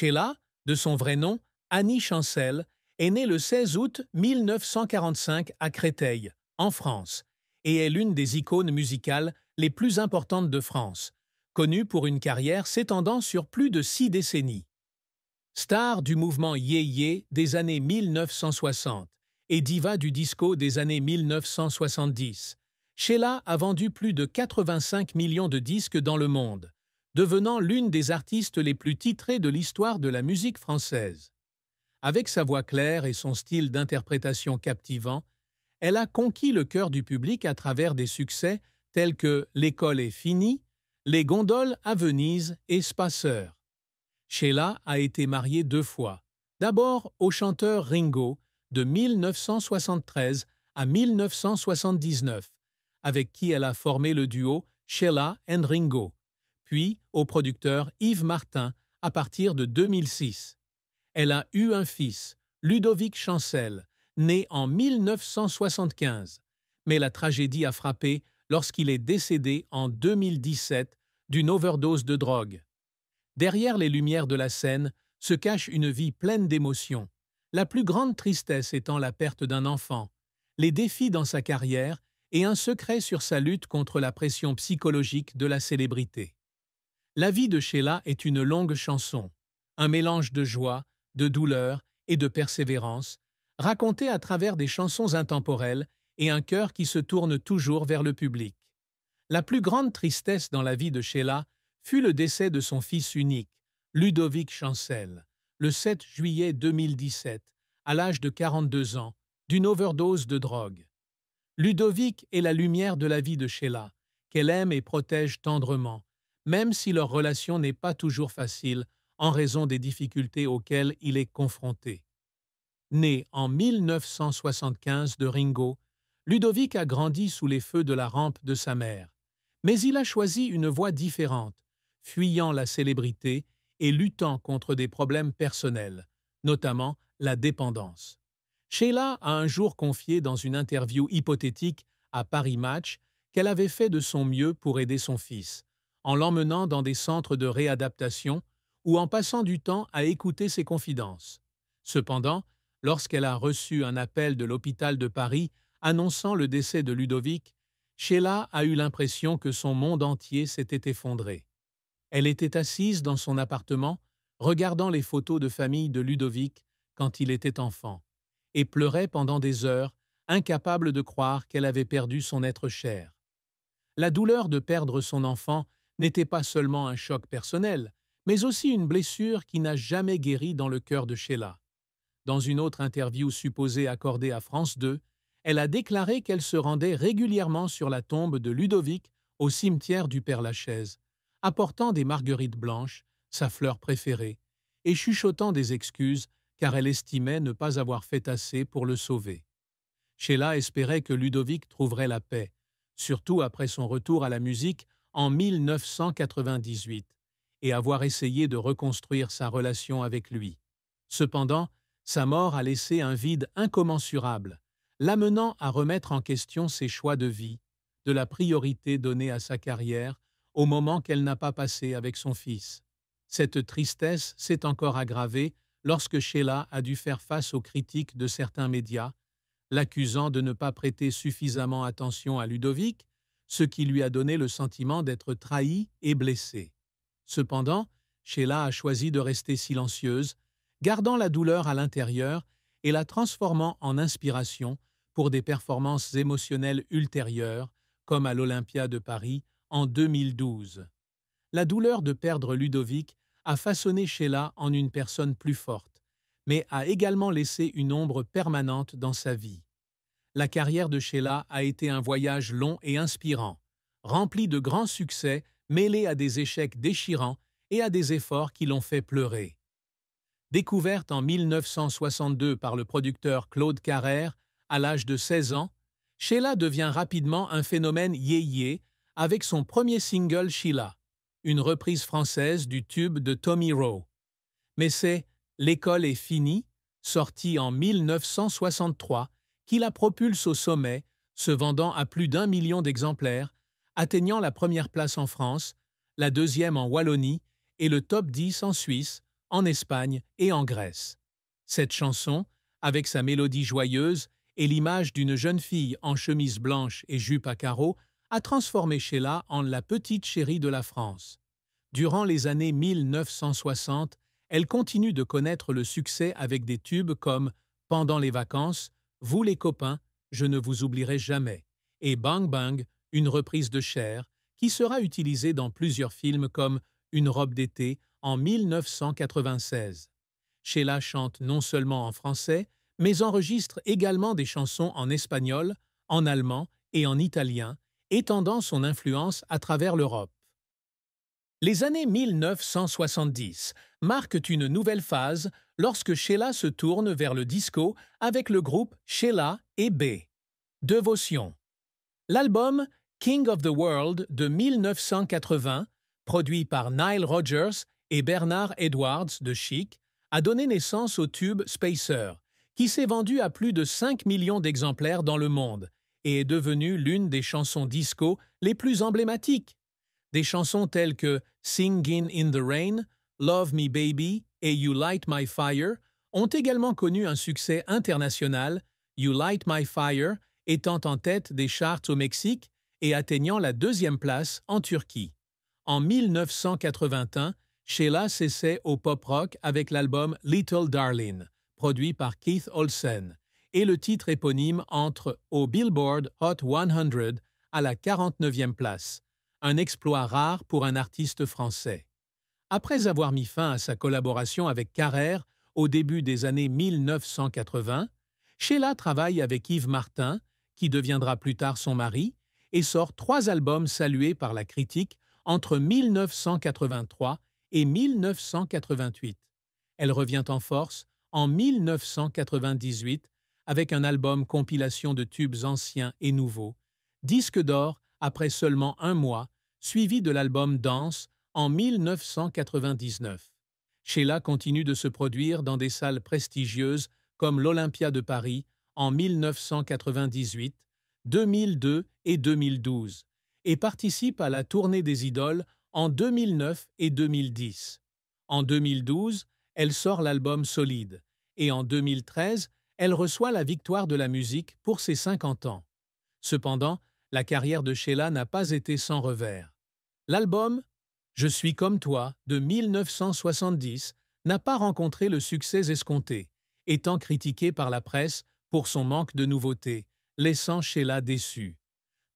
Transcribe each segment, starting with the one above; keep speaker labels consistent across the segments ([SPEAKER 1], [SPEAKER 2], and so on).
[SPEAKER 1] Sheila, de son vrai nom, Annie Chancel, est née le 16 août 1945 à Créteil, en France, et est l'une des icônes musicales les plus importantes de France, connue pour une carrière s'étendant sur plus de 6 décennies. Star du mouvement yé-yé des années 1960 et diva du disco des années 1970, Sheila a vendu plus de 85 millions de disques dans le monde, devenant l'une des artistes les plus titrées de l'histoire de la musique française. Avec sa voix claire et son style d'interprétation captivant, elle a conquis le cœur du public à travers des succès tels que L'école est finie, Les gondoles à Venise et Spaceur. Sheila a été mariée 2 fois, d'abord au chanteur Ringo de 1973 à 1979, avec qui elle a formé le duo Sheila and Ringo, puis au producteur Yves Martin à partir de 2006. Elle a eu un fils, Ludovic Chancel, né en 1975, mais la tragédie a frappé lorsqu'il est décédé en 2017 d'une overdose de drogue. Derrière les lumières de la scène se cache une vie pleine d'émotions, la plus grande tristesse étant la perte d'un enfant, les défis dans sa carrière et un secret sur sa lutte contre la pression psychologique de la célébrité. La vie de Sheila est une longue chanson, un mélange de joie, de douleur et de persévérance, racontée à travers des chansons intemporelles et un cœur qui se tourne toujours vers le public. La plus grande tristesse dans la vie de Sheila fut le décès de son fils unique, Ludovic Chancel, le 7 juillet 2017, à l'âge de 42 ans, d'une overdose de drogue. Ludovic est la lumière de la vie de Sheila, qu'elle aime et protège tendrement, même si leur relation n'est pas toujours facile en raison des difficultés auxquelles il est confronté. Né en 1975 de Ringo, Ludovic a grandi sous les feux de la rampe de sa mère. Mais il a choisi une voie différente, fuyant la célébrité et luttant contre des problèmes personnels, notamment la dépendance. Sheila a un jour confié dans une interview hypothétique à Paris Match qu'elle avait fait de son mieux pour aider son fils, en l'emmenant dans des centres de réadaptation ou en passant du temps à écouter ses confidences. Cependant, lorsqu'elle a reçu un appel de l'hôpital de Paris annonçant le décès de Ludovic, Sheila a eu l'impression que son monde entier s'était effondré. Elle était assise dans son appartement, regardant les photos de famille de Ludovic quand il était enfant, et pleurait pendant des heures, incapable de croire qu'elle avait perdu son être cher. La douleur de perdre son enfant n'était pas seulement un choc personnel, mais aussi une blessure qui n'a jamais guéri dans le cœur de Sheila. Dans une autre interview supposée accordée à France 2, elle a déclaré qu'elle se rendait régulièrement sur la tombe de Ludovic au cimetière du Père-Lachaise, apportant des marguerites blanches, sa fleur préférée, et chuchotant des excuses car elle estimait ne pas avoir fait assez pour le sauver. Sheila espérait que Ludovic trouverait la paix, surtout après son retour à la musique en 1998, et avoir essayé de reconstruire sa relation avec lui. Cependant, sa mort a laissé un vide incommensurable, l'amenant à remettre en question ses choix de vie, de la priorité donnée à sa carrière au moment qu'elle n'a pas passé avec son fils. Cette tristesse s'est encore aggravée lorsque Sheila a dû faire face aux critiques de certains médias, l'accusant de ne pas prêter suffisamment attention à Ludovic, ce qui lui a donné le sentiment d'être trahie et blessée. Cependant, Sheila a choisi de rester silencieuse, gardant la douleur à l'intérieur et la transformant en inspiration pour des performances émotionnelles ultérieures, comme à l'Olympia de Paris en 2012. La douleur de perdre Ludovic a façonné Sheila en une personne plus forte, mais a également laissé une ombre permanente dans sa vie. La carrière de Sheila a été un voyage long et inspirant, rempli de grands succès mêlés à des échecs déchirants et à des efforts qui l'ont fait pleurer. Découverte en 1962 par le producteur Claude Carrère à l'âge de 16 ans, Sheila devient rapidement un phénomène yé-yé avec son premier single Sheila, une reprise française du tube de Tommy Rowe. Mais c'est L'école est finie, sorti en 1963, qui la propulse au sommet, se vendant à plus d'1 million d'exemplaires, atteignant la première place en France, la deuxième en Wallonie et le top 10 en Suisse, en Espagne et en Grèce. Cette chanson, avec sa mélodie joyeuse et l'image d'une jeune fille en chemise blanche et jupe à carreaux, a transformé Sheila en la petite chérie de la France. Durant les années 1960, elle continue de connaître le succès avec des tubes comme Pendant les vacances, Vous les copains, Je ne vous oublierai jamais, et Bang Bang, une reprise de Cher, qui sera utilisée dans plusieurs films comme Une robe d'été en 1996. Sheila chante non seulement en français, mais enregistre également des chansons en espagnol, en allemand et en italien, étendant son influence à travers l'Europe. Les années 1970 marquent une nouvelle phase lorsque Sheila se tourne vers le disco avec le groupe Sheila et B. Devotion. L'album King of the World de 1980, produit par Nile Rodgers et Bernard Edwards de Chic, a donné naissance au tube Spacer, qui s'est vendu à plus de 5 millions d'exemplaires dans le monde et est devenu l'une des chansons disco les plus emblématiques. Des chansons telles que Singin' in the Rain, Love Me Baby et You Light My Fire ont également connu un succès international, You Light My Fire étant en tête des charts au Mexique et atteignant la 2e place en Turquie. En 1981, Sheila s'essaie au pop-rock avec l'album Little Darling, produit par Keith Olsen, et le titre éponyme entre au Billboard Hot 100 à la 49e place, un exploit rare pour un artiste français. Après avoir mis fin à sa collaboration avec Carrère au début des années 1980, Sheila travaille avec Yves Martin, qui deviendra plus tard son mari, et sort 3 albums salués par la critique entre 1983 et 1988. Elle revient en force en 1998 avec un album compilation de tubes anciens et nouveaux, disque d'or après seulement un mois, suivi de l'album Danse en 1999. Sheila continue de se produire dans des salles prestigieuses comme l'Olympia de Paris en 1998, 2002 et 2012, et participe à la Tournée des Idoles en 2009 et 2010. En 2012, elle sort l'album Solide, et en 2013, elle reçoit la victoire de la musique pour ses 50 ans. Cependant, la carrière de Sheila n'a pas été sans revers. L'album « Je suis comme toi » de 1970 n'a pas rencontré le succès escompté, étant critiqué par la presse pour son manque de nouveautés, laissant Sheila déçue.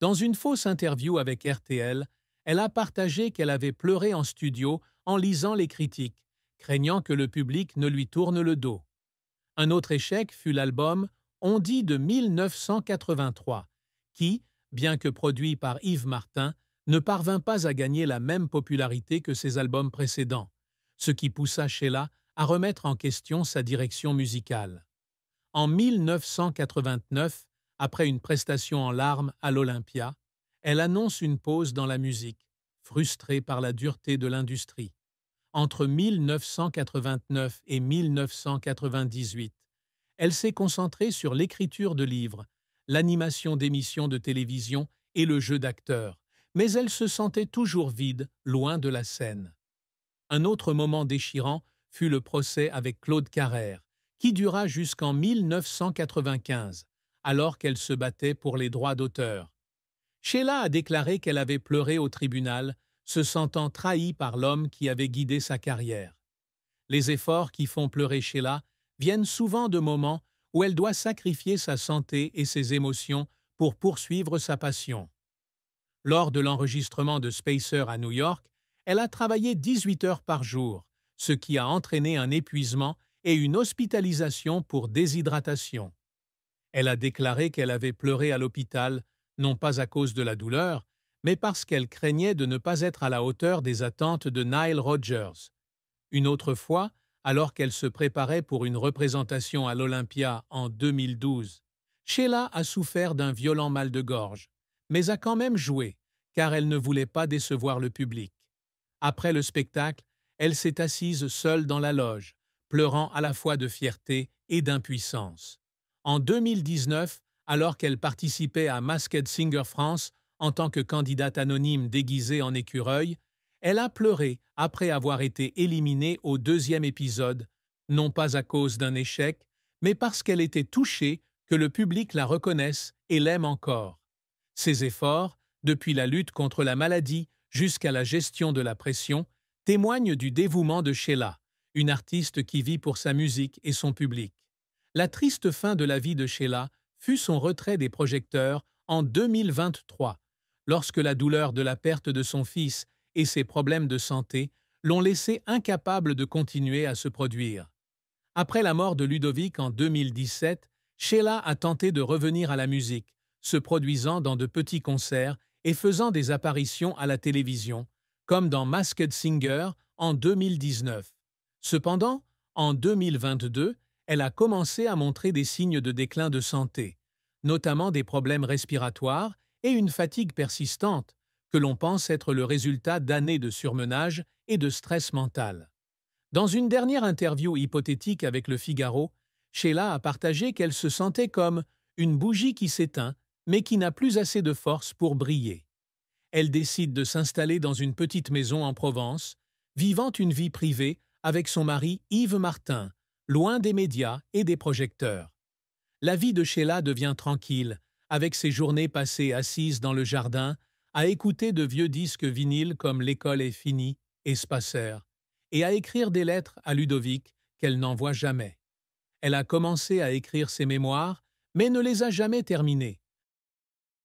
[SPEAKER 1] Dans une fausse interview avec RTL, elle a partagé qu'elle avait pleuré en studio en lisant les critiques, craignant que le public ne lui tourne le dos. Un autre échec fut l'album « On dit » de 1983, qui, bien que produit par Yves Martin, ne parvint pas à gagner la même popularité que ses albums précédents, ce qui poussa Sheila à remettre en question sa direction musicale. En 1989, après une prestation en larmes à l'Olympia, elle annonce une pause dans la musique, frustrée par la dureté de l'industrie. Entre 1989 et 1998, elle s'est concentrée sur l'écriture de livres, l'animation d'émissions de télévision et le jeu d'acteur, mais elle se sentait toujours vide, loin de la scène. Un autre moment déchirant fut le procès avec Claude Carrère, qui dura jusqu'en 1995, alors qu'elle se battait pour les droits d'auteur. Sheila a déclaré qu'elle avait pleuré au tribunal, se sentant trahie par l'homme qui avait guidé sa carrière. Les efforts qui font pleurer Sheila viennent souvent de moments où elle doit sacrifier sa santé et ses émotions pour poursuivre sa passion. Lors de l'enregistrement de Spacer à New York, elle a travaillé 18 heures par jour, ce qui a entraîné un épuisement et une hospitalisation pour déshydratation. Elle a déclaré qu'elle avait pleuré à l'hôpital, non pas à cause de la douleur, mais parce qu'elle craignait de ne pas être à la hauteur des attentes de Nile Rodgers. Une autre fois, alors qu'elle se préparait pour une représentation à l'Olympia en 2012, Sheila a souffert d'un violent mal de gorge, mais a quand même joué, car elle ne voulait pas décevoir le public. Après le spectacle, elle s'est assise seule dans la loge, pleurant à la fois de fierté et d'impuissance. En 2019, alors qu'elle participait à Masked Singer France en tant que candidate anonyme déguisée en écureuil, Elle a pleuré après avoir été éliminée au deuxième épisode, non pas à cause d'un échec, mais parce qu'elle était touchée que le public la reconnaisse et l'aime encore. Ses efforts, depuis la lutte contre la maladie jusqu'à la gestion de la pression, témoignent du dévouement de Sheila, une artiste qui vit pour sa musique et son public. La triste fin de la vie de Sheila fut son retrait des projecteurs en 2023, lorsque la douleur de la perte de son fils et ses problèmes de santé l'ont laissé incapable de continuer à se produire. Après la mort de Ludovic en 2017, Sheila a tenté de revenir à la musique, se produisant dans de petits concerts et faisant des apparitions à la télévision, comme dans Masked Singer en 2019. Cependant, en 2022, elle a commencé à montrer des signes de déclin de santé, notamment des problèmes respiratoires et une fatigue persistante, que l'on pense être le résultat d'années de surmenage et de stress mental. Dans une dernière interview hypothétique avec Le Figaro, Sheila a partagé qu'elle se sentait comme une bougie qui s'éteint, mais qui n'a plus assez de force pour briller. Elle décide de s'installer dans une petite maison en Provence, vivant une vie privée avec son mari Yves Martin, loin des médias et des projecteurs. La vie de Sheila devient tranquille, avec ses journées passées assises dans le jardin, à écouter de vieux disques vinyles comme L'école est finie et Spacer, et à écrire des lettres à Ludovic qu'elle n'envoie jamais. Elle a commencé à écrire ses mémoires, mais ne les a jamais terminées.